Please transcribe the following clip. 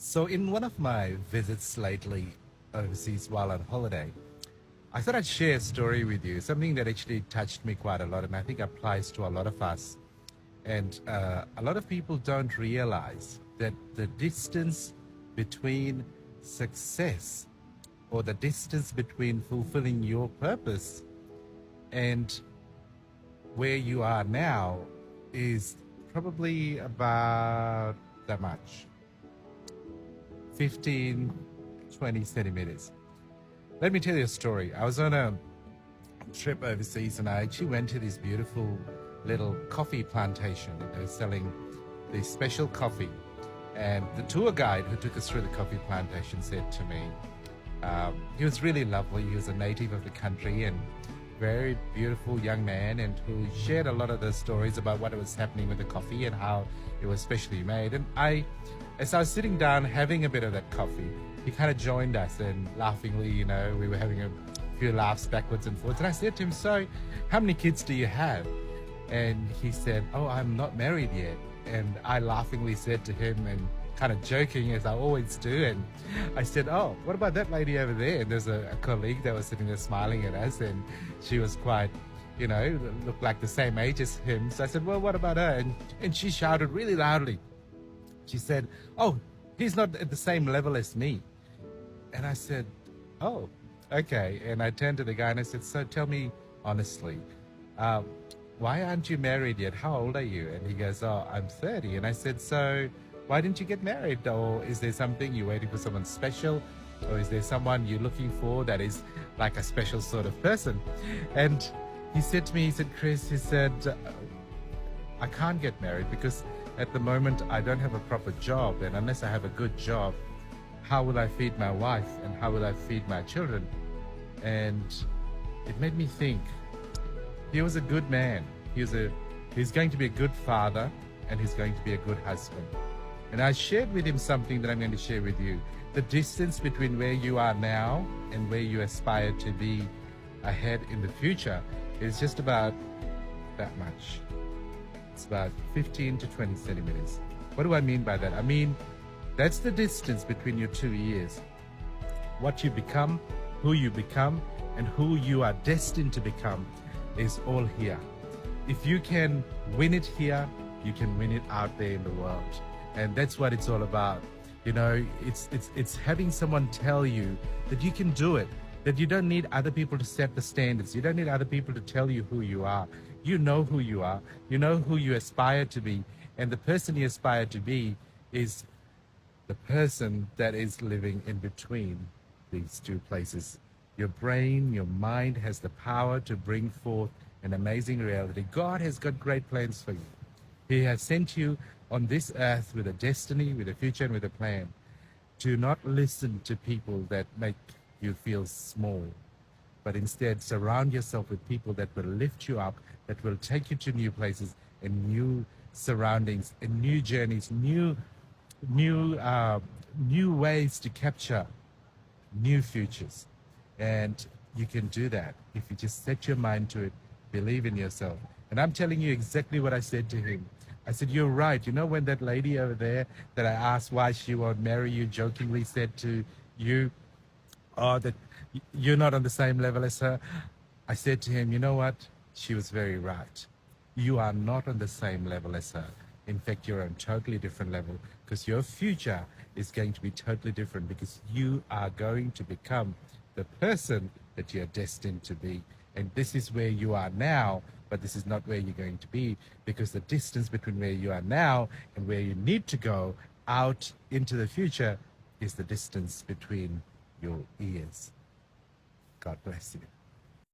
So, in one of my visits lately overseas while on holiday, I thought I'd share a story with you, something that actually touched me quite a lot, and I think applies to a lot of us. And a lot of people don't realize that the distance between success or the distance between fulfilling your purpose and where you are now is probably about that much. 15, 20 centimeters. Let me tell you a story. I was on a trip overseas and I actually went to this beautiful little coffee plantation. They were selling this special coffee. And the tour guide who took us through the coffee plantation said to me, he was really lovely. He was a native of the country and very beautiful young man, and who shared a lot of the stories about what was happening with the coffee and how it was specially made. And as I was sitting down having a bit of that coffee, he kind of joined us and laughingly, we were having a few laughs backwards and forwards. And I said to him, "So, how many kids do you have?" And he said, "Oh, I'm not married yet." And I laughingly said to him, and kind of joking as I always do, and I said, "Oh, what about that lady over there?" And there's a colleague that was sitting there smiling at us, and she was quite, looked like the same age as him. So I said, "Well, what about her?" And she shouted really loudly. She said, "Oh, he's not at the same level as me." And I said, "Oh, okay." And I turned to the guy and I said, "So tell me honestly, why aren't you married yet? How old are you?" And he goes, "Oh, I'm 30. And I said, "So why didn't you get married? Or is there something you're waiting for, someone special? Or is there someone you're looking for that is like a special sort of person?" And he said to me, he said, "Chris," he said, "I can't get married because at the moment I don't have a proper job. And unless I have a good job, how will I feed my wife and how will I feed my children?" And it made me think, he was a good man. He's going to be a good father, and he's going to be a good husband. And I shared with him something that I'm going to share with you. The distance between where you are now and where you aspire to be ahead in the future is just about that much. It's about 15 to 20 centimeters. What do I mean by that? I mean, that's the distance between your 2 ears. What you become, who you become, and who you are destined to become is all here. If you can win it here, you can win it out there in the world. And that's what it's all about. It's having someone tell you that you can do it, that you don't need other people to set the standards. You don't need other people to tell you who you are. You know who you are. You know who you aspire to be. And the person you aspire to be is the person that is living in between these two places. Your brain, your mind has the power to bring forth an amazing reality. God has got great plans for you. He has sent you on this earth with a destiny, with a future, and with a plan. Do not listen to people that make you feel small, but instead surround yourself with people that will lift you up, that will take you to new places and new surroundings and new journeys, new ways to capture new futures. And you can do that if you just set your mind to it, believe in yourself. And I'm telling you exactly what I said to him. I said, "You're right. You know when that lady over there that I asked why she won't marry you jokingly said to you, oh, that you're not on the same level as her?" I said to him, "You know what? She was very right. You are not on the same level as her. In fact, you're on a totally different level, because your future is going to be totally different, because you are going to become the person that you're destined to be. And this is where you are now, but this is not where you're going to be, because the distance between where you are now and where you need to go out into the future is the distance between your ears." God bless you.